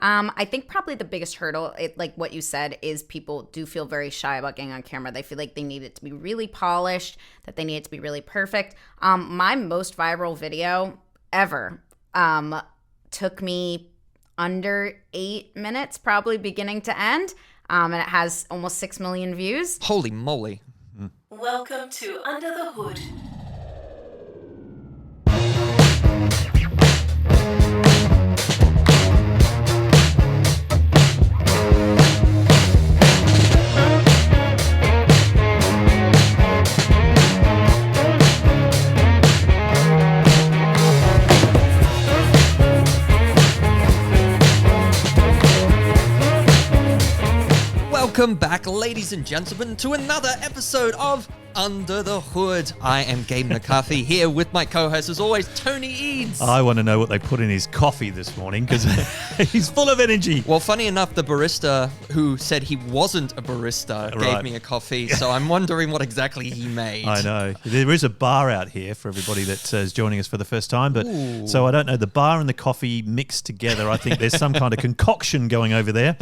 I think probably the biggest hurdle, like what you said, is people do feel very shy about getting on camera. They feel like they need it to be really polished, that they need it to be really perfect. My most viral video ever took me under 8 minutes, probably beginning to end, and it has almost 6 million views. Holy moly. Welcome to Under the Hood. Welcome back, ladies and gentlemen, to another episode of Under the Hood. I am Gabe McCarthy, here with my co-host, as always, Tony Eades. I want to know what they put in his coffee this morning, because he's full of energy. Well, funny enough, the barista who said he wasn't a barista gave me a coffee, so I'm wondering what exactly he made. I know. There is a bar out here for everybody that is joining us for the first time, but so I don't know, the bar and the coffee mixed together. I think there's some kind of concoction going over there.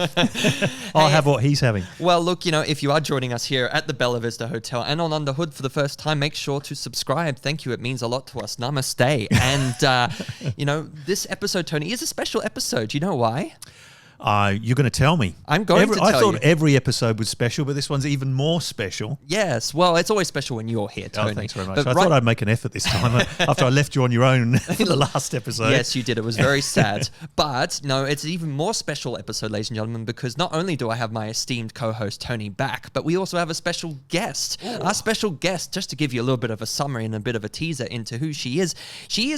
I'll have what he's having. Well, look, if you are joining us here at the Bella Vista Hotel and on Under Hood for the first time, make sure to subscribe. Thank you. It means a lot to us. Namaste. And, this episode, Tony, is a special episode. Do you know why? You're going to tell me. I'm going to tell you. I thought every episode was special, but this one's even more special. Yes. Well, it's always special when you're here, Tony. Oh, thanks very much. I thought I'd make an effort this time after I left you on your own in the last episode. Yes, you did. It was very sad. But, no, it's an even more special episode, ladies and gentlemen, because not only do I have my esteemed co-host, Tony, back, but we also have a special guest. Ooh. Our special guest, just to give you a little bit of a summary and a bit of a teaser into who she is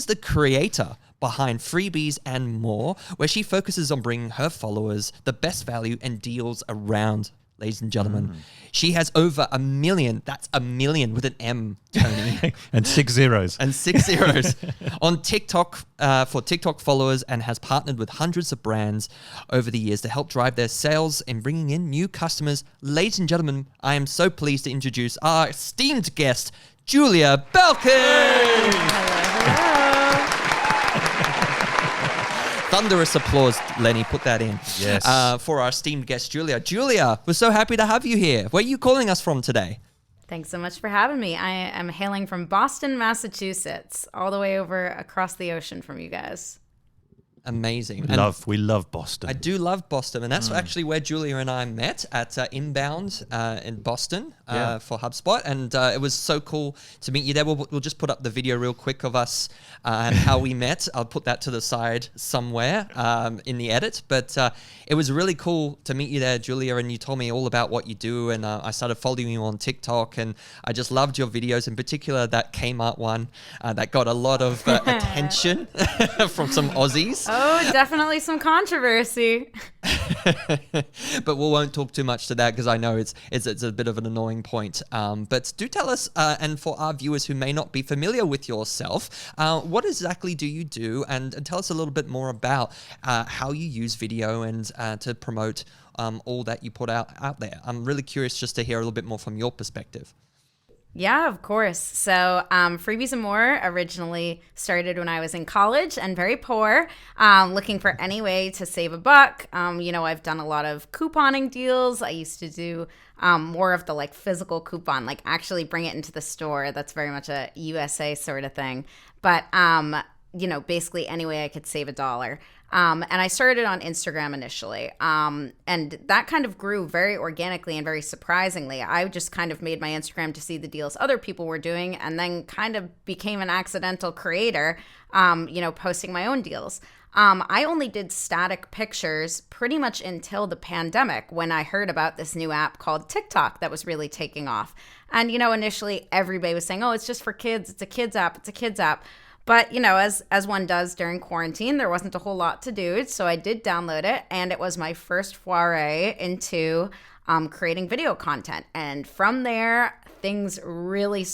the creator behind Freebies and More, where she focuses on bringing her followers the best value and deals around, ladies and gentlemen. She has over 1 million, that's 1 million with an M, Tony. And 6 zeros. And 6 zeros on TikTok for TikTok followers, and has partnered with hundreds of brands over the years to help drive their sales and bringing in new customers. Ladies and gentlemen, I am so pleased to introduce our esteemed guest, Julia Belkin. Hello. Thunderous applause, Lenny, put that in. Yes. For our esteemed guest, Julia. Julia, we're so happy to have you here. Where are you calling us from today? Thanks so much for having me. I am hailing from Boston, Massachusetts, all the way over across the ocean from you guys. Amazing. We love Boston. I do love Boston, and that's actually where Julia and I met at Inbound in Boston for HubSpot, and it was so cool to meet you there. We'll just put up the video real quick of us and how we met. I'll put that to the side somewhere in the edit, but it was really cool to meet you there, Julia, and you told me all about what you do, and I started following you on TikTok, and I just loved your videos, in particular that Kmart one that got a lot of attention from some Aussies. Oh, definitely some controversy. But we won't talk too much to that, because I know it's a bit of an annoying point. But do tell us, and for our viewers who may not be familiar with yourself, what exactly do you do? And tell us a little bit more about how you use video and to promote all that you put out there. I'm really curious just to hear a little bit more from your perspective. Yeah, of course. So Freebies and More originally started when I was in college and very poor, looking for any way to save a buck. I've done a lot of couponing deals. I used to do more of the physical coupon, actually bring it into the store. That's very much a USA sort of thing. But, basically any way I could save $1. And I started on Instagram initially. And that kind of grew very organically and very surprisingly. I just kind of made my Instagram to see the deals other people were doing, and then kind of became an accidental creator, posting my own deals. I only did static pictures pretty much until the pandemic, when I heard about this new app called TikTok that was really taking off. And, initially everybody was saying, oh, it's just for kids. It's a kids app. It's a kids app. But, as one does during quarantine, there wasn't a whole lot to do. So I did download it, and it was my first foray into creating video content. And from there, things really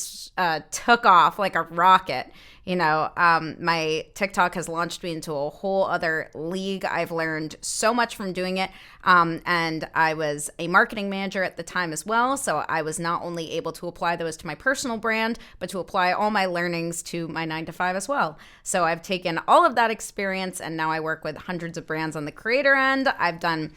took off like a rocket. My TikTok has launched me into a whole other league. I've learned so much from doing it. And I was a marketing manager at the time as well. So I was not only able to apply those to my personal brand, but to apply all my learnings to my 9-to-5 as well. So I've taken all of that experience, and now I work with hundreds of brands on the creator end. I've done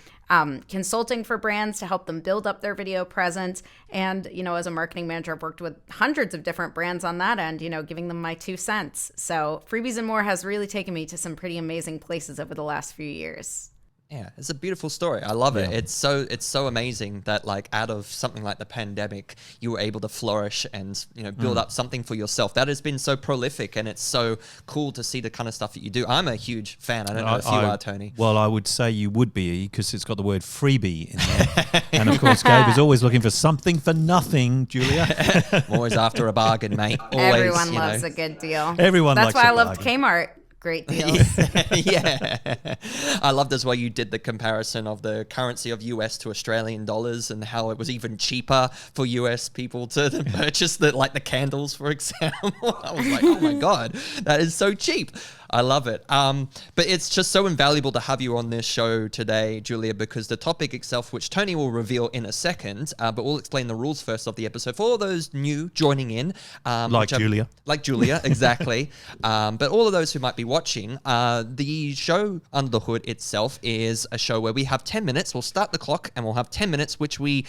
consulting for brands to help them build up their video presence. And, as a marketing manager, I've worked with hundreds of different brands on that end, giving them my 2 cents. So Freebies and More has really taken me to some pretty amazing places over the last few years. Yeah, it's a beautiful story. I love it. It's so amazing that like out of something like the pandemic, you were able to flourish and build up something for yourself. That has been so prolific, and it's so cool to see the kind of stuff that you do. I'm a huge fan. I don't know if you are, Tony. Well, I would say you would be, because it's got the word freebie in there. And of course, Gabe is always looking for something for nothing, Julia. I'm always after a bargain, mate. Always, everyone loves a good deal. Everyone That's likes why a I loved bargain. Kmart. Great deals. Yeah. I loved as well you did the comparison of the currency of US to Australian dollars and how it was even cheaper for US people to purchase the candles, for example. I was like, oh my God, that is so cheap. I love it. But it's just so invaluable to have you on this show today, Julia, because the topic itself, which Tony will reveal in a second, but we'll explain the rules first of the episode for all those new joining in. Like Julia, exactly. But all of those who might be watching, the show Under the Hood itself is a show where we have 10 minutes. We'll start the clock and we'll have 10 minutes, which we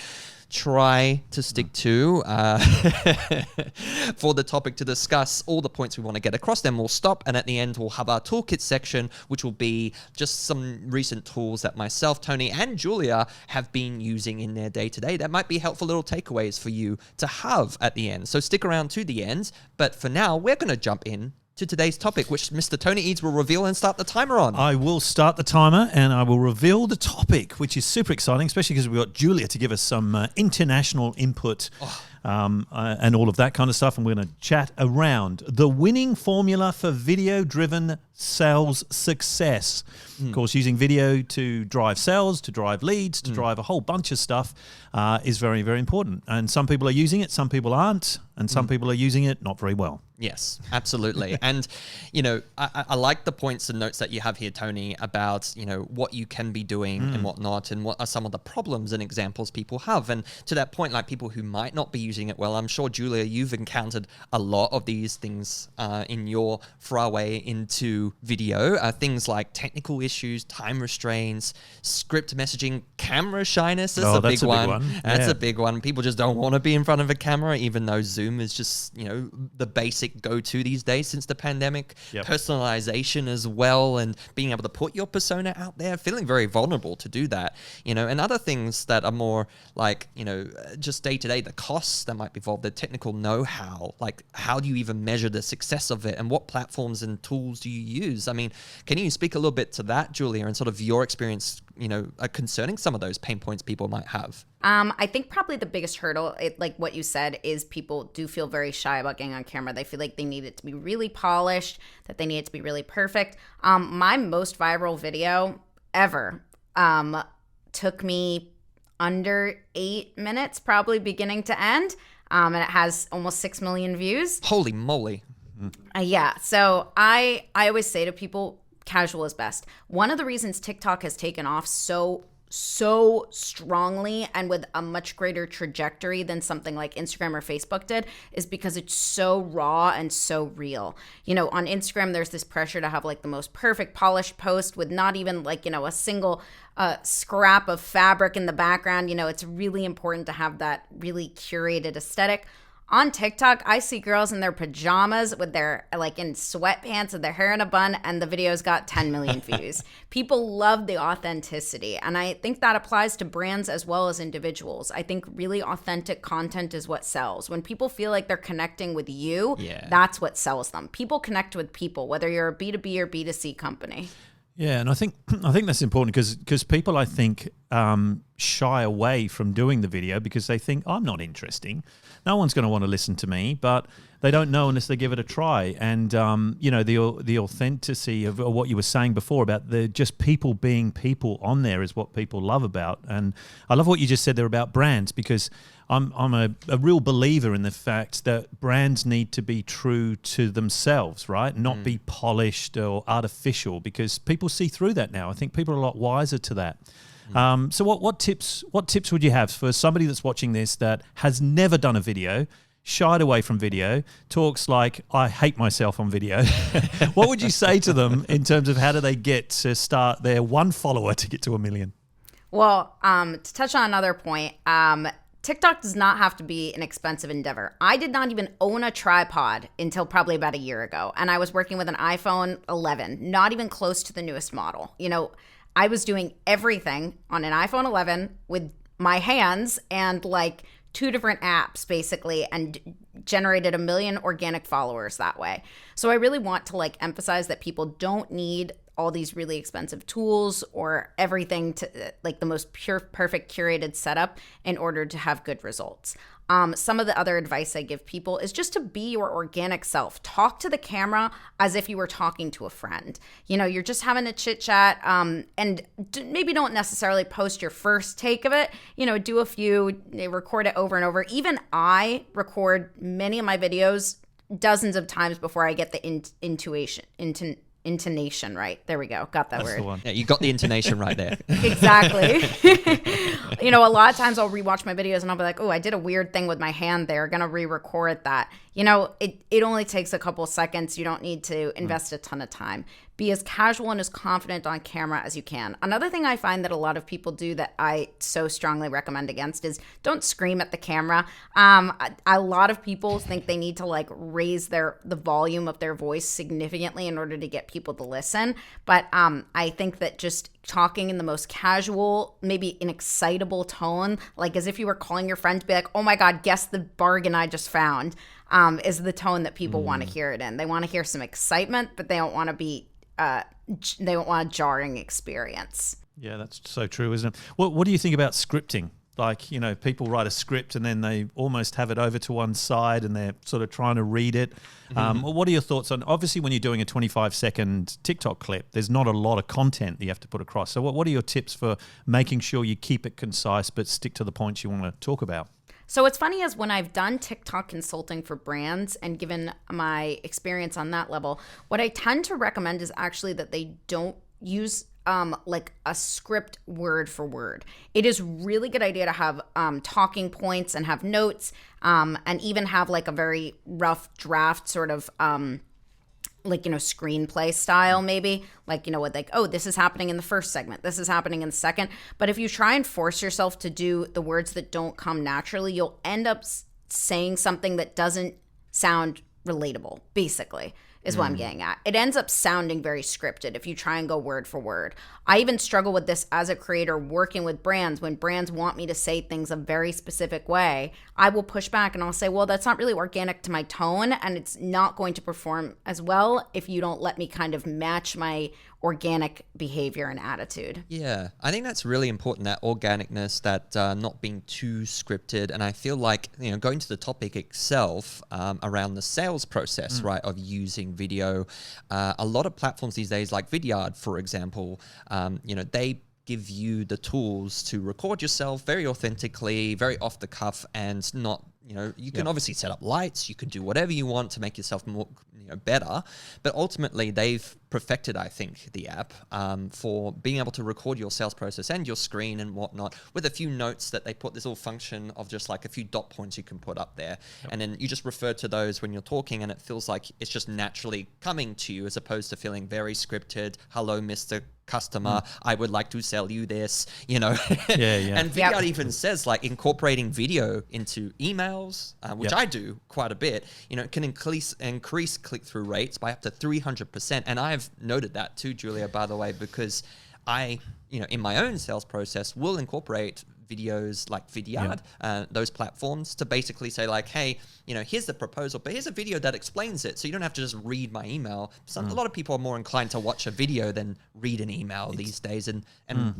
try to stick to for the topic to discuss all the points we want to get across. Then we'll stop, and at the end we'll have our toolkit section, which will be just some recent tools that myself, Tony, and Julia have been using in their day-to-day that might be helpful little takeaways for you to have at the end. So stick around to the end, but for now we're going to jump in to today's topic, which Mr. Tony Eades will reveal and start the timer on. I will start the timer and I will reveal the topic, which is super exciting, especially because we've got Julia to give us some international input and all of that kind of stuff. And we're going to chat around the winning formula for video-driven sales success. Of course, using video to drive sales, to drive leads, to drive a whole bunch of stuff is very, very important. And some people are using it, some people aren't, and some people are using it not very well. Yes, absolutely. And, I like the points and notes that you have here, Tony, about, what you can be doing and whatnot, and what are some of the problems and examples people have. And to that point, like people who might not be using it well, I'm sure, Julia, you've encountered a lot of these things in your foray into video. Things like technical issues, time restraints, script messaging, camera shyness. That's a big one. That's a big one. People just don't want to be in front of a camera, even though Zoom is just, the basic go-to these days since the pandemic. Personalization as well, and being able to put your persona out there, feeling very vulnerable to do that, and other things that are more like, just day-to-day, the costs that might be involved, the technical know-how, like how do you even measure the success of it, and what platforms and tools do you use? I mean, can you speak a little bit to that, Julia, and sort of your experience, concerning some of those pain points people might have? I think probably the biggest hurdle, like what you said, is people do feel very shy about getting on camera. They feel like they need it to be really polished, that they need it to be really perfect. My most viral video ever took me under 8 minutes, probably beginning to end, and it has almost 6 million views. Holy moly. Yeah, so I always say to people, casual is best. One of the reasons TikTok has taken off so strongly and with a much greater trajectory than something like Instagram or Facebook did is because it's so raw and so real. On Instagram, there's this pressure to have like the most perfect polished post with not even like, a single scrap of fabric in the background. It's really important to have that really curated aesthetic. On TikTok, I see girls in their pajamas with their, like in sweatpants with their hair in a bun, and the video's got 10 million views. People love the authenticity, and I think that applies to brands as well as individuals. I think really authentic content is what sells. When people feel like they're connecting with you, that's what sells them. People connect with people, whether you're a B2B or B2C company. Yeah, and I think that's important because people, I think, shy away from doing the video because they think I'm not interesting. No one's going to want to listen to me, but they don't know unless they give it a try. And the authenticity of what you were saying before about the just people being people on there is what people love about. And I love what you just said there about brands, because I'm a real believer in the fact that brands need to be true to themselves, right? Not be polished or artificial, because people see through that now. I think people are a lot wiser to that. So what tips would you have for somebody that's watching this that has never done a video, shied away from video, talks like, I hate myself on video? What would you say to them in terms of how do they get to start their one follower to get to 1 million? Well, to touch on another point, TikTok does not have to be an expensive endeavor. I did not even own a tripod until probably about a year ago, and I was working with an iPhone 11, not even close to the newest model. I was doing everything on an iPhone 11 with my hands and like 2 different apps basically, and generated 1 million organic followers that way. So I really want to like emphasize that people don't need all these really expensive tools or everything to like the most perfect curated setup in order to have good results. Some of the other advice I give people is just to be your organic self. Talk to the camera as if you were talking to a friend. You're just having a chit chat, and maybe don't necessarily post your first take of it. Do a few, record it over and over. Even I record many of my videos dozens of times before I get the intonation right. There we go. Got that That's word. the one. Yeah, you got the intonation right there. Exactly. A lot of times I'll rewatch my videos and I'll be like, oh, I did a weird thing with my hand there. Gonna re-record that. It only takes a couple seconds. You don't need to invest a ton of time. Be as casual and as confident on camera as you can. Another thing I find that a lot of people do that I so strongly recommend against is don't scream at the camera. A lot of people think they need to like raise the volume of their voice significantly in order to get people to listen. But I think that just talking in the most casual, maybe an excitable tone, like as if you were calling your friend to be like, oh my God, guess the bargain I just found, is the tone that people want to hear it in. They want to hear some excitement, but they don't want to be they don't want a jarring experience. Yeah, that's so true, isn't it? What do you think about scripting? Like, people write a script and then they almost have it over to one side and they're sort of trying to read it. What are your thoughts on, obviously when you're doing a 25-second TikTok clip, there's not a lot of content that you have to put across. So what are your tips for making sure you keep it concise but stick to the points you want to talk about? So what's funny is when I've done TikTok consulting for brands and given my experience on that level, what I tend to recommend is actually that they don't use like a script word for word. It is really good idea to have talking points and have notes, and even have like a very rough draft sort of screenplay style, maybe with like, oh, this is happening in the first segment, this is happening in the second. But if you try and force yourself to do the words that don't come naturally, you'll end up saying something that doesn't sound relatable, basically, is what I'm getting at. It ends up sounding very scripted if you try and go word for word. I even struggle with this as a creator working with brands. When brands want me to say things a very specific way, I will push back and I'll say, well, that's not really organic to my tone, and it's not going to perform as well if you don't let me kind of match my organic behavior and attitude. Yeah, I think that's really important, that organicness, that not being too scripted. And I feel like, going to the topic itself around the sales process, right, of using video, a lot of platforms these days, like Vidyard, for example, they give you the tools to record yourself very authentically, very off the cuff, and not, you can obviously set up lights, you can do whatever you want to make yourself more, better, but ultimately they've perfected, I think, the app for being able to record your sales process and your screen and whatnot with a few notes that they put, this little function of just like a few dot points you can put up there. And then you just refer to those when you're talking, and it feels like it's just naturally coming to you as opposed to feeling very scripted. Hello, Mr. Customer, I would like to sell you this, And Vidyard even says like incorporating video into emails, which I do quite a bit, it can increase click-through rates by up to 300%. And I've noted that too, Julia, by the way, because in my own sales process will incorporate videos like Vidyard, those platforms, to basically say like, hey, here's the proposal, but here's a video that explains it. So you don't have to just read my email. A lot of people are more inclined to watch a video than read an email these days. And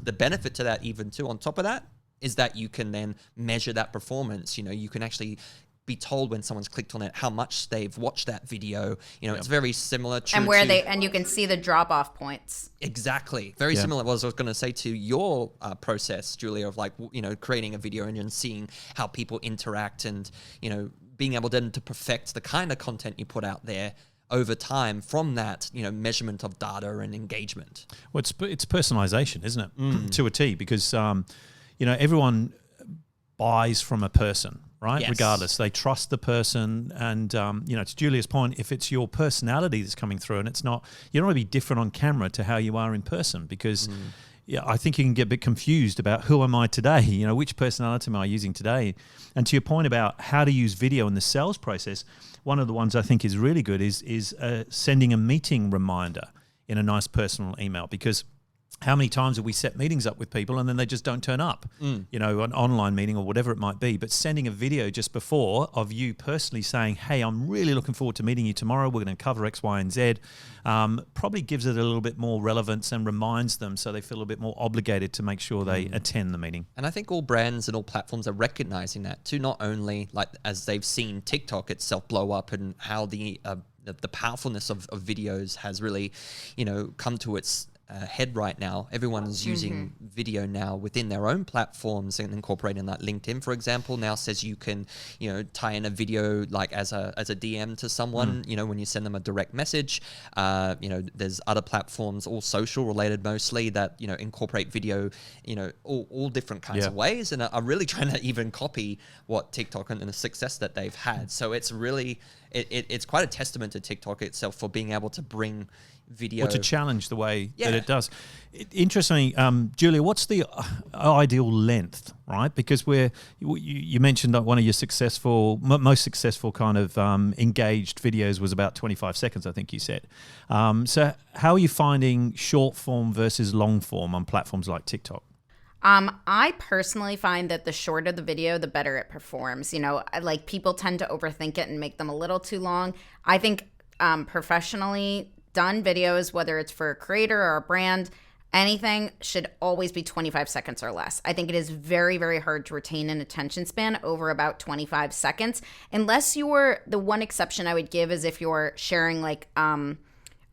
the benefit to that even too, on top of that, is that you can then measure that performance. You can actually be told when someone's clicked on it how much they've watched that video. It's very similar to and you can see the drop off points. Exactly. Very similar. Was I was going to say to your process, Julia, of like, creating a video and then seeing how people interact and, being able then to perfect the kind of content you put out there over time from that, measurement of data and engagement. Well, it's personalization, isn't it? To a T, because, everyone buys from a person. Right? Yes. Regardless, they trust the person. And, to Julia's point, if it's your personality that's coming through and it's not, you don't want to be different on camera to how you are in person, because I think you can get a bit confused about who am I today? Which personality am I using today? And to your point about how to use video in the sales process, one of the ones I think is really good is sending a meeting reminder in a nice personal email, because how many times have we set meetings up with people and then they just don't turn up, an online meeting or whatever it might be, but sending a video just before of you personally saying, hey, I'm really looking forward to meeting you tomorrow. We're going to cover X, Y, and Z. Probably gives it a little bit more relevance and reminds them so they feel a bit more obligated to make sure they attend the meeting. And I think all brands and all platforms are recognizing that too, not only like as they've seen TikTok itself blow up and how the powerfulness of videos has really, come to its head right now. Everyone's using video now within their own platforms and incorporating that. LinkedIn, for example, now says you can, tie in a video like as a DM to someone, when you send them a direct message. There's other platforms, all social related mostly, that, incorporate video, all different kinds of ways, and are really trying to even copy what TikTok and the success that they've had. So it's really, it's quite a testament to TikTok itself for being able to bring video. Or to challenge the way that it does. Interestingly, Julia, what's the ideal length, right? Because you mentioned that one of your most successful kind of engaged videos was about 25 seconds, I think you said. So how are you finding short form versus long form on platforms like TikTok? I personally find that the shorter the video, the better it performs. Like people tend to overthink it and make them a little too long. I think professionally done videos, whether it's for a creator or a brand, anything should always be 25 seconds or less. I think it is very, very hard to retain an attention span over about 25 seconds, unless the one exception I would give is if you're sharing like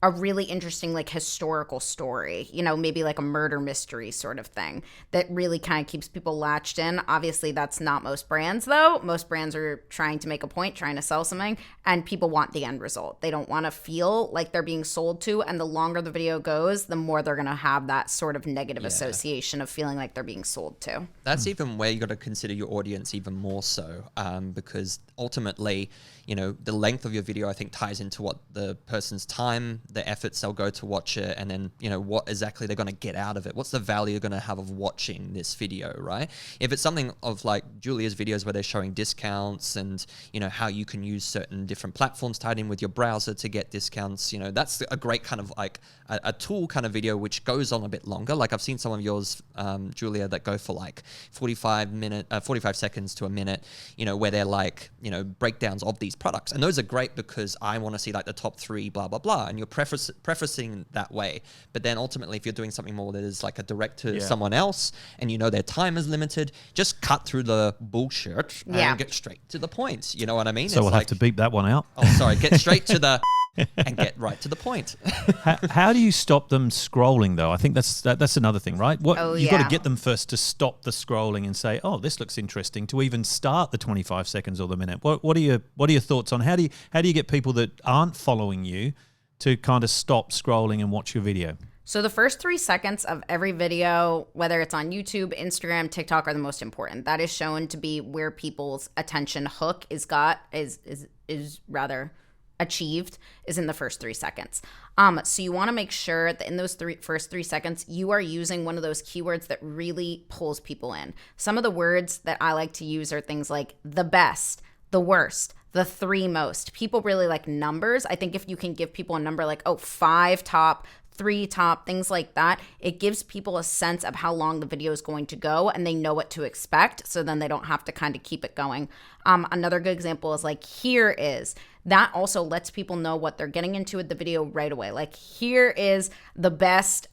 a really interesting like historical story, maybe like a murder mystery sort of thing that really kind of keeps people latched in. Obviously, that's not most brands, though. Most brands are trying to make a point, trying to sell something, and people want the end result. They don't want to feel like they're being sold to, and the longer the video goes, the more they're going to have that sort of negative association of feeling like they're being sold to. That's even where you got to consider your audience even more so, because ultimately, the length of your video, I think, ties into what the person's time, the efforts they'll go to watch it, and then, what exactly they're going to get out of it. What's the value you're going to have of watching this video, right? If it's something of like Julia's videos where they're showing discounts and, how you can use certain different platforms tied in with your browser to get discounts, that's a great kind of like a tool kind of video which goes on a bit longer. Like I've seen some of yours, Julia, that go for like 45 seconds to a minute, where they're like, breakdowns of these products. And those are great because I want to see like the top 3, blah, blah, blah. And you're prefacing that way. But then ultimately, if you're doing something more that is like a direct to someone else and their time is limited, just cut through the bullshit and get straight to the point. You know what I mean? So we'll have to beep that one out. Oh, sorry. Get straight to the and get right to the point. How do you stop them scrolling, though? I think that's another thing, right? You've got to get them first to stop the scrolling and say, "Oh, this looks interesting," to even start the 25 seconds or the minute. What are your thoughts on how do you get people that aren't following you to kind of stop scrolling and watch your video? So the first 3 seconds of every video, whether it's on YouTube, Instagram, TikTok, are the most important. That is shown to be where people's attention hook is rather achieved, is in the first 3 seconds. So you want to make sure that in those first 3 seconds, you are using one of those keywords that really pulls people in. Some of the words that I like to use are things like the best, the worst, the 3 most. People really like numbers. I think if you can give people a number like, 5 top, 3 top, things like that. It gives people a sense of how long the video is going to go, and they know what to expect, so then they don't have to kind of keep it going. Another good example is like, here is. That also lets people know what they're getting into with the video right away. Like, here is the best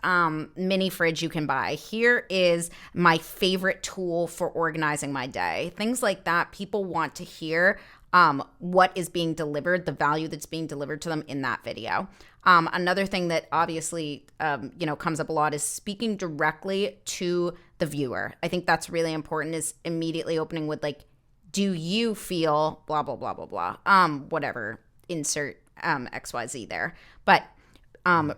mini fridge you can buy. Here is my favorite tool for organizing my day. Things like that. People want to hear what is being delivered, the value that's being delivered to them in that video. Another thing that obviously, comes up a lot is speaking directly to the viewer. I think that's really important, is immediately opening with like, do you feel blah, blah, blah, blah, blah, whatever, insert XYZ there. But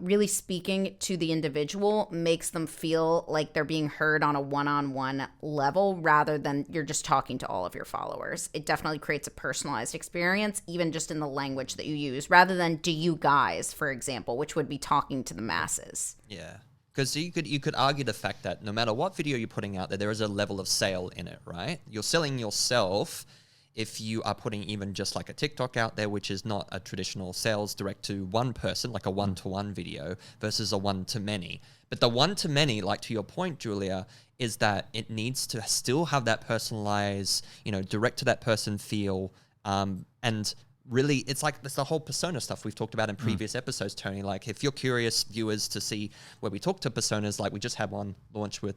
really speaking to the individual makes them feel like they're being heard on a one-on-one level rather than you're just talking to all of your followers. It definitely creates a personalized experience, even just in the language that you use, rather than do you guys, for example, which would be talking to the masses. Yeah. Because you could argue the fact that no matter what video you're putting out there is a level of sale in it, right? You're selling yourself if you are putting even just like a TikTok out there, which is not a traditional sales direct to one person, like a one-to-one video versus a one-to-many. But the one-to-many, like to your point, Julia, is that it needs to still have that personalized, direct to that person feel, and really, it's like the whole persona stuff we've talked about in previous episodes, Tony. Like, if you're curious, viewers, to see where we talk to personas, like we just had one launch with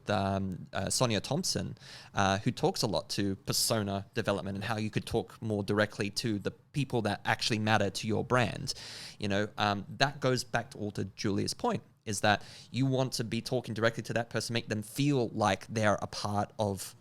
Sonia Thompson, who talks a lot to persona development and how you could talk more directly to the people that actually matter to your brand. That goes back to Julia's point, is that you want to be talking directly to that person, make them feel like they're a part of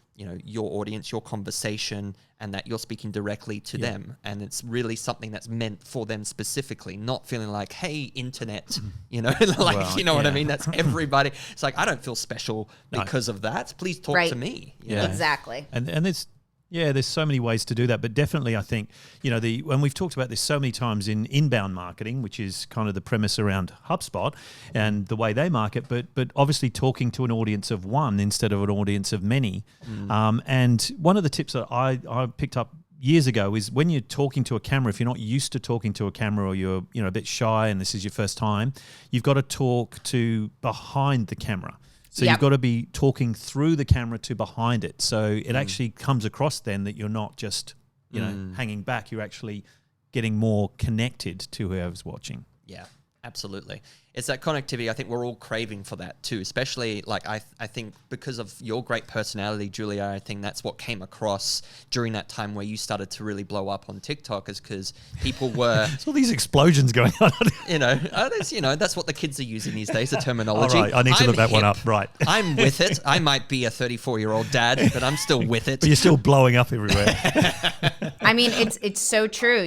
your audience, your conversation, and that you're speaking directly to them. And it's really something that's meant for them specifically, not feeling like, hey, internet, what I mean? That's everybody. It's like, I don't feel special because of that. Please talk to me. Exactly. And there's so many ways to do that, but definitely I think, when we've talked about this so many times in inbound marketing, which is kind of the premise around HubSpot and the way they market, but obviously talking to an audience of one instead of an audience of many. And one of the tips that I picked up years ago is when you're talking to a camera, if you're not used to talking to a camera or you're a bit shy and this is your first time, you've got to talk to behind the camera. So you've got to be talking through the camera to behind it. So it actually comes across then that you're not just, hanging back. You're actually getting more connected to whoever's watching. Yeah, absolutely. It's that connectivity. I think we're all craving for that too, especially like I think because of your great personality, Julia, I think that's what came across during that time where you started to really blow up on TikTok, is because people were... There's all these explosions going on. That's what the kids are using these days, the terminology. All right, I need to look that one up. Right. I'm with it. I might be a 34-year-old dad, but I'm still with it. But you're still blowing up everywhere. I mean, it's so true.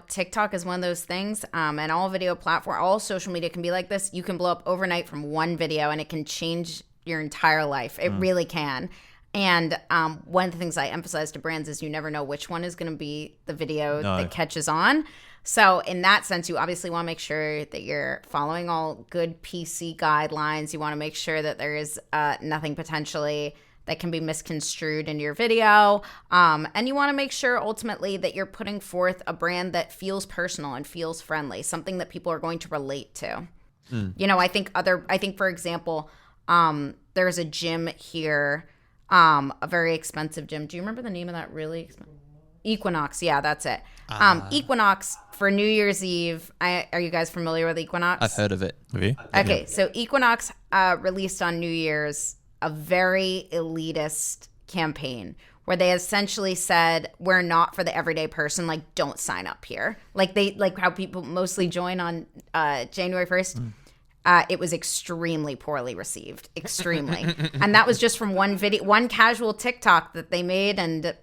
TikTok is one of those things, and all video platform, all social media can be like this. You can blow up overnight from one video, and it can change your entire life. It really can. And one of the things I emphasize to brands is you never know which one is going to be the video that catches on. So in that sense, you obviously want to make sure that you're following all good PC guidelines. You want to make sure that there is nothing potentially that can be misconstrued in your video. And you want to make sure ultimately that you're putting forth a brand that feels personal and feels friendly, something that people are going to relate to. I think for example, there's a gym here, a very expensive gym. Do you remember the name of that really expensive? Equinox. Yeah, that's it. Equinox for New Year's Eve. Are you guys familiar with Equinox? I've heard of it. Have you? Okay, so Equinox released on New Year's a very elitist campaign where they essentially said, we're not for the everyday person, like, don't sign up here. Like how people mostly join on January 1st. It was extremely poorly received, extremely. And that was just from one video, one casual TikTok that they made, and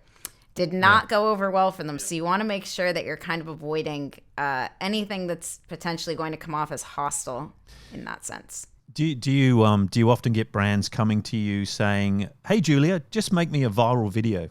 did not go over well for them. So you want to make sure that you're kind of avoiding anything that's potentially going to come off as hostile in that sense. Do you often get brands coming to you saying, "Hey Julia, just make me a viral video"?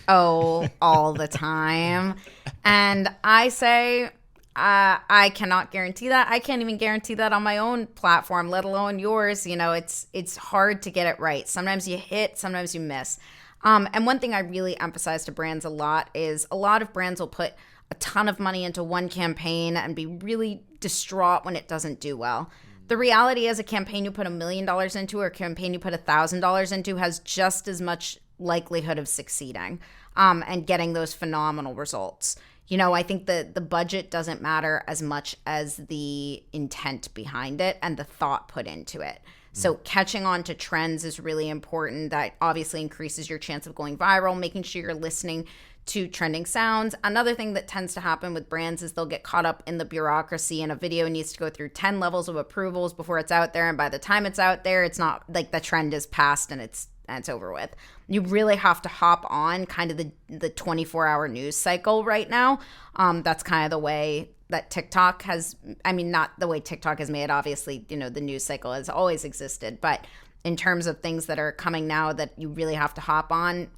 Oh, all the time. And I say, I cannot guarantee that. I can't even guarantee that on my own platform, let alone yours. It's hard to get it right. Sometimes you hit, sometimes you miss. And one thing I really emphasize to brands a lot is a lot of brands will put a ton of money into one campaign and be really distraught when it doesn't do well. The reality is a campaign you put $1 million into or a campaign you put $1,000 into has just as much likelihood of succeeding and getting those phenomenal results. You know, I think the budget doesn't matter as much as the intent behind it and the thought put into it. So catching on to trends is really important. That obviously increases your chance of going viral, making sure you're listening to trending sounds. Another thing that tends to happen with brands is they'll get caught up in the bureaucracy, and a video needs to go through 10 levels of approvals before it's out there. And by the time it's out there, it's not like the trend is past and it's over with. You really have to hop on kind of the 24-hour news cycle right now. That's kind of the way that TikTok has, I mean, not the way TikTok has made, obviously, you know, the news cycle has always existed, but in terms of things that are coming now that you really have to hop on,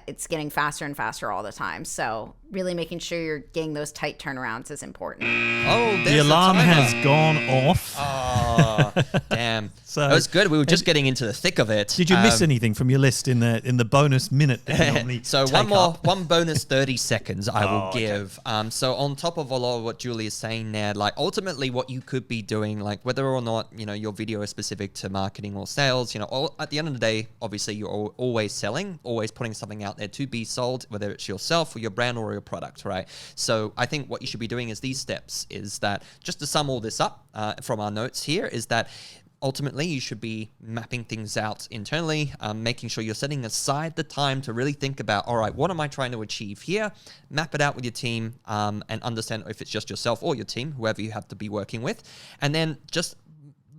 it's getting faster and faster all the time. So really making sure you're getting those tight turnarounds is important. Oh, the alarm has gone off. Oh, damn. So that was good. We were just getting into the thick of it. Did you miss anything from your list in the bonus minute that you normally So take one bonus 30 seconds I will okay. give. So on top of a lot of what Julie is saying there, like ultimately what you could be doing, like whether or not, you know, your video is specific to marketing or sales, you know, at the end of the day, obviously you're always selling, always putting something out there to be sold, whether it's yourself or your brand or your product, right? So I think what you should be doing is these steps, is that just to sum all this up from our notes here, is that ultimately you should be mapping things out internally, making sure you're setting aside the time to really think about, all right, what am I trying to achieve here? Map it out with your team and understand if it's just yourself or your team, whoever you have to be working with, and then just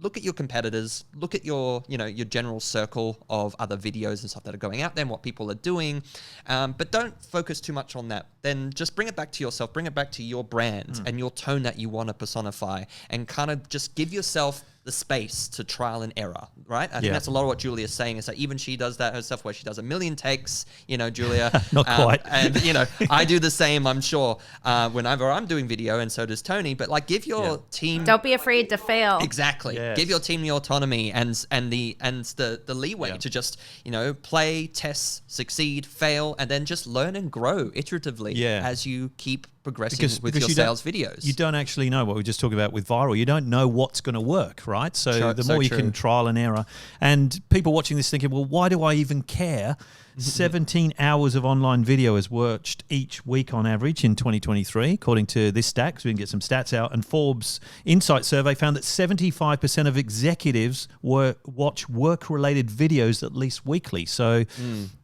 look at your competitors, look at your, you know, your general circle of other videos and stuff that are going out there and what people are doing. But don't focus too much on that. Then just bring it back to yourself, bring it back to your brand and your tone that you want to personify, and kind of just give yourself the space to trial and error, right? I think that's a lot of what Julia is saying, is that even she does that herself, where she does 1 million takes, you know, Julia. Not quite. And, you know, I do the same, I'm sure, whenever I'm doing video, and so does Tony. But like, give your team... Don't be afraid to fail. Exactly. Yes. Give your team the autonomy and the leeway to just, you know, play, test, succeed, fail, and then just learn and grow iteratively as you keep progressing with your sales videos. You don't actually know what we were just talking about with viral. You don't know what's going to work, right? So the more you can trial and error. And people watching this thinking, well, why do I even care? 17 hours of online video is watched each week on average in 2023, according to this stat, because we can get some stats out. And Forbes Insight survey found that 75% of executives watch work-related videos at least weekly. So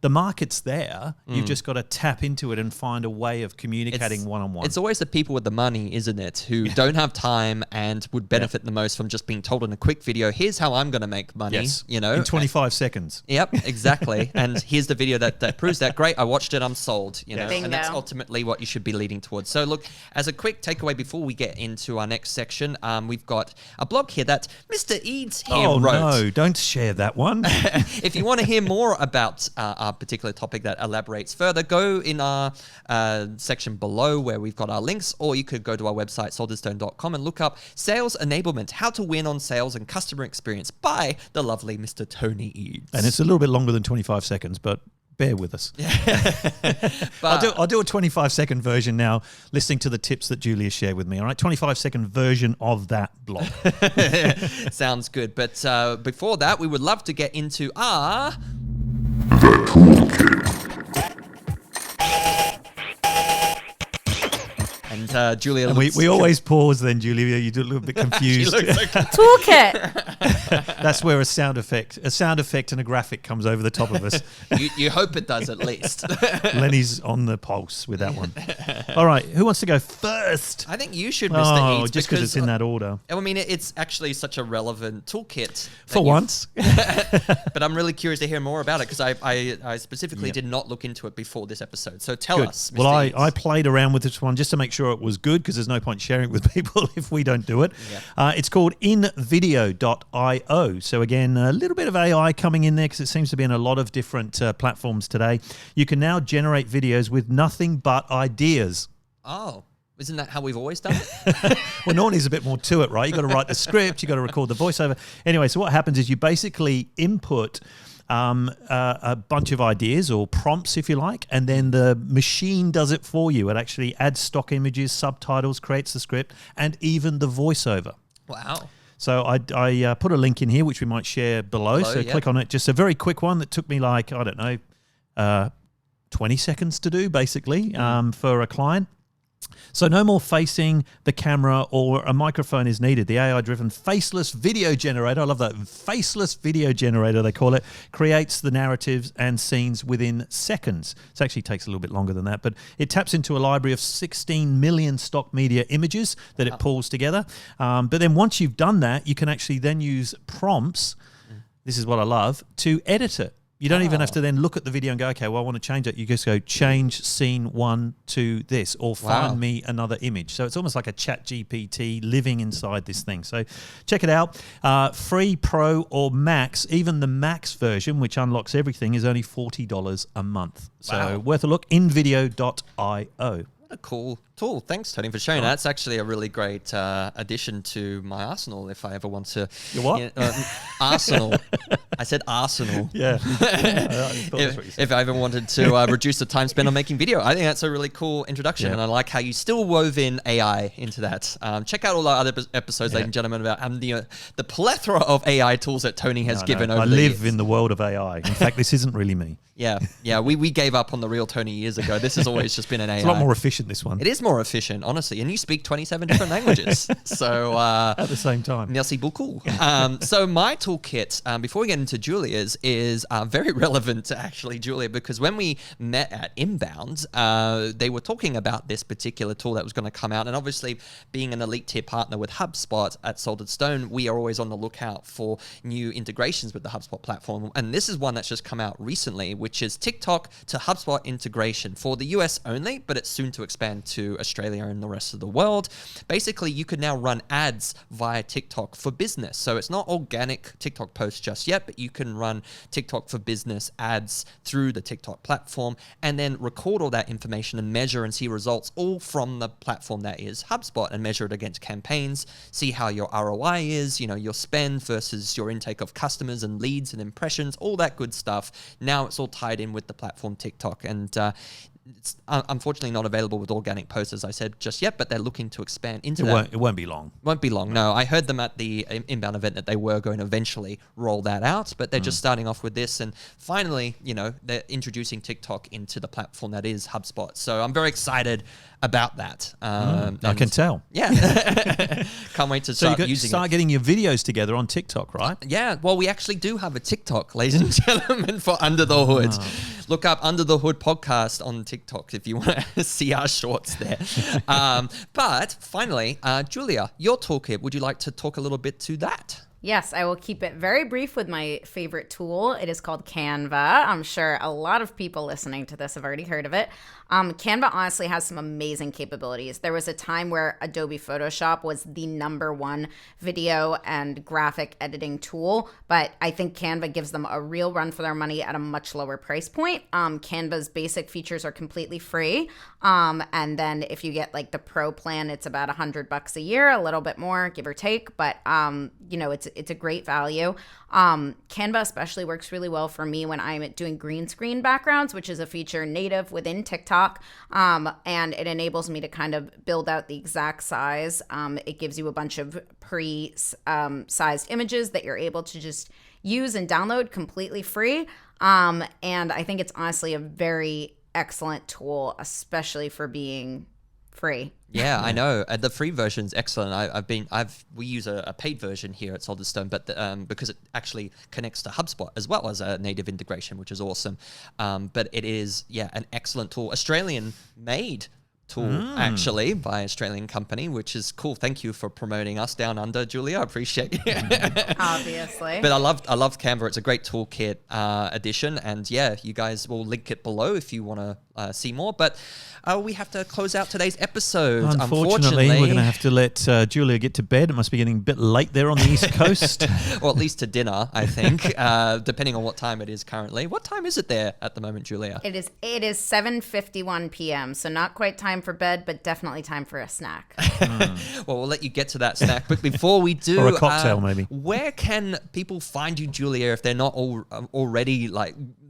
the market's there. You've just got to tap into it and find a way of communicating one-on-one. It's always the people with the money, isn't it, who don't have time and would benefit the most from just being told in a quick video, here's how I'm going to make money, you know. In 25 seconds. Yep, exactly. And here's the video that proves that. Great, I watched it, I'm sold, you know. Bingo. And that's ultimately what you should be leading towards. So look, as a quick takeaway before we get into our next section, we've got a blog here that Mr. Eades here wrote. Oh no, don't share that one. If you want to hear more about our particular topic that elaborates further, go in our section below where we've got our links, or you could go to our website, soldierstone.com, and look up Sales Enablement, How to Win on Sales and Customer Experience by the lovely Mr. Tony Eades. And it's a little bit longer than 25 seconds, but bear with us. I'll do a 25-second version now, listening to the tips that Julia shared with me. All right, 25-second version of that blog. Sounds good. But before that, we would love to get into our... And Julia... And we always pause then, Julia. You do a little bit confused. Toolkit. That's where a sound effect and a graphic comes over the top of us. You hope it does, at least. Lenny's on the pulse with that one. All right, who wants to go first? I think you should, Mr. Eades. Just because it's in that order. I mean, it's actually such a relevant toolkit. For once. But I'm really curious to hear more about it, because I specifically did not look into it before this episode. So tell us, Mr. Well, Eades. I played around with this one just to make sure it was good, because there's no point sharing it with people if we don't do it. It's called invideo.io. So again, a little bit of AI coming in there, because it seems to be in a lot of different platforms today. You can now generate videos with nothing but ideas. Oh, isn't that how we've always done it? Well, normally there's a bit more to it, right? You've got to write the script, you've got to record the voiceover. Anyway, so what happens is you basically input a bunch of ideas or prompts, if you like, and then the machine does it for you. It actually adds stock images, subtitles, creates the script, and even the voiceover. Wow. So I put a link in here, which we might share below. So click on it. Just a very quick one that took me like, I don't know, 20 seconds to do, basically, for a client. So no more facing the camera or a microphone is needed. The AI-driven faceless video generator, I love that, faceless video generator they call it, creates the narratives and scenes within seconds. It actually takes a little bit longer than that, but it taps into a library of 16 million stock media images that it pulls together. But then once you've done that, you can actually then use prompts, this is what I love, to edit it. You don't even have to then look at the video and go, okay, well, I want to change it. You just go, change scene 1 to this, or find me another image. So it's almost like a chat GPT living inside this thing. So check it out. Free, Pro, or Max. Even the Max version, which unlocks everything, is only $40 a month. So worth a look. invideo.io. What a cool tool. Thanks, Tony, for sharing that. That's actually a really great addition to my arsenal if I ever want to. Your what? Arsenal. I said arsenal. Yeah. If I ever wanted to reduce the time spent on making video. I think that's a really cool introduction, and I like how you still wove in AI into that. Check out all our other episodes, ladies and gentlemen, about the plethora of AI tools that Tony has given over the years. I live in the world of AI. In fact, this isn't really me. Yeah. We gave up on the real Tony years ago. This has always just been an AI. It's a lot more efficient, this one. It is more efficient, honestly, and you speak 27 different languages. So at the same time. Merci beaucoup. So my toolkit, before we get into Julia's, is very relevant to actually Julia, because when we met at Inbound, they were talking about this particular tool that was going to come out, and obviously being an elite tier partner with HubSpot at Salted Stone, we are always on the lookout for new integrations with the HubSpot platform, and this is one that's just come out recently, which is TikTok to HubSpot integration for the US only, but it's soon to expand to Australia and the rest of the world. Basically, you could now run ads via TikTok for business. So it's not organic TikTok posts just yet, but you can run TikTok for business ads through the TikTok platform and then record all that information and measure and see results all from the platform that is HubSpot, and measure it against campaigns, see how your ROI is, your spend versus your intake of customers and leads and impressions, all that good stuff. Now it's all tied in with the platform TikTok, and it's unfortunately not available with organic posts, as I said, just yet, but they're looking to expand into that. It won't be long. Won't be long, no. I heard them at the Inbound event that they were going to eventually roll that out, but they're just starting off with this, and finally, they're introducing TikTok into the platform that is HubSpot. So I'm very excited about that. I can tell. Yeah. Can't wait to start using it. So you start getting your videos together on TikTok, right? Yeah. Well, we actually do have a TikTok, ladies and gentlemen, for Under the Hood. Look up Under the Hood podcast on TikTok if you want to see our shorts there. But finally, Julia, your toolkit, would you like to talk a little bit to that? Yes, I will keep it very brief with my favorite tool. It is called Canva. I'm sure a lot of people listening to this have already heard of it. Canva honestly has some amazing capabilities. There was a time where Adobe Photoshop was the #1 video and graphic editing tool, but I think Canva gives them a real run for their money at a much lower price point. Canva's basic features are completely free. And then if you get like the pro plan, it's about $100 a year, a little bit more, give or take, but it's a great value. Canva especially works really well for me when I'm doing green screen backgrounds, which is a feature native within TikTok. And it enables me to kind of build out the exact size. It gives you a bunch of pre-sized images that you're able to just use and download completely free. And I think it's honestly a very excellent tool, especially for being free. Yeah, I know. The free version's excellent. We use a paid version here at Salted Stone, but because it actually connects to HubSpot as well as a native integration, which is awesome. But it is, an excellent tool. Australian made tool, actually, by an Australian company, which is cool. Thank you for promoting us down under, Julia. I appreciate it. Obviously. But I love Canva. It's a great toolkit addition. And you guys will link it below if you want to see more. But we have to close out today's episode. Unfortunately, we're going to have to let Julia get to bed. It must be getting a bit late there on the East Coast. Or at least to dinner, I think, depending on what time it is currently. What time is it there at the moment, Julia? It is 7:51 p.m., so not quite time for bed, but definitely time for a snack. Well, we'll let you get to that snack. But before we do... Or a cocktail, maybe. Where can people find you, Julia, if they're not already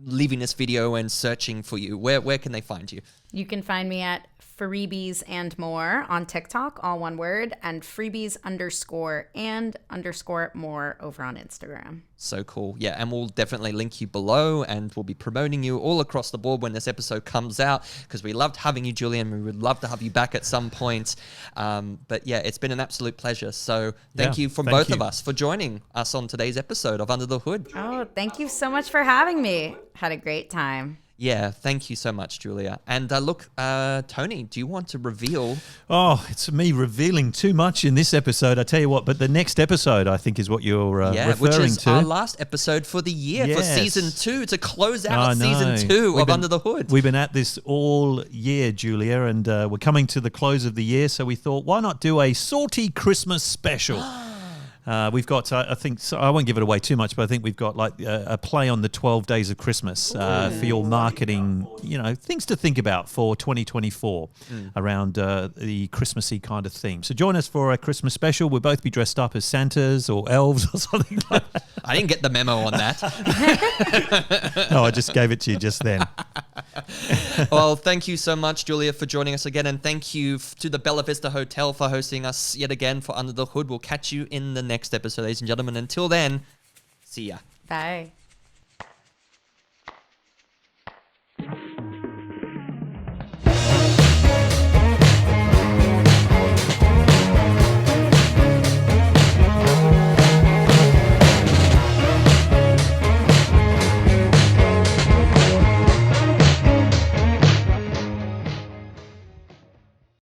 leaving this video and searching for you, where can they find you? You can find me at freebies and more on TikTok, all one word, and freebies_and_more over on Instagram. So cool. Yeah, and we'll definitely link you below, and we'll be promoting you all across the board when this episode comes out, because we loved having you, Julian. We would love to have you back at some point. But yeah, it's been an absolute pleasure. So thank you from both of us for joining us on today's episode of Under the Hood. Oh, thank you so much for having me. Had a great time. Yeah, thank you so much, Julia. And look, Tony, do you want to reveal? Oh, it's me revealing too much in this episode. I tell you what, but the next episode, I think, is what you're referring which is to. our last episode for the year, for season 2, to close out season 2 of Under the Hood. We've been at this all year, Julia, and we're coming to the close of the year, so we thought, why not do a salty Christmas special? We've got, I think, so I won't give it away too much, but I think we've got like a play on the 12 days of Christmas for your marketing, things to think about for 2024 around the Christmassy kind of theme. So join us for a Christmas special. We'll both be dressed up as Santas or elves or something like that. I didn't get the memo on that. No, I just gave it to you just then. Well, thank you so much, Julia, for joining us again. And thank you to the Bella Vista Hotel for hosting us yet again for Under the Hood. We'll catch you in the next episode, ladies and gentlemen. Until then, see ya. Bye.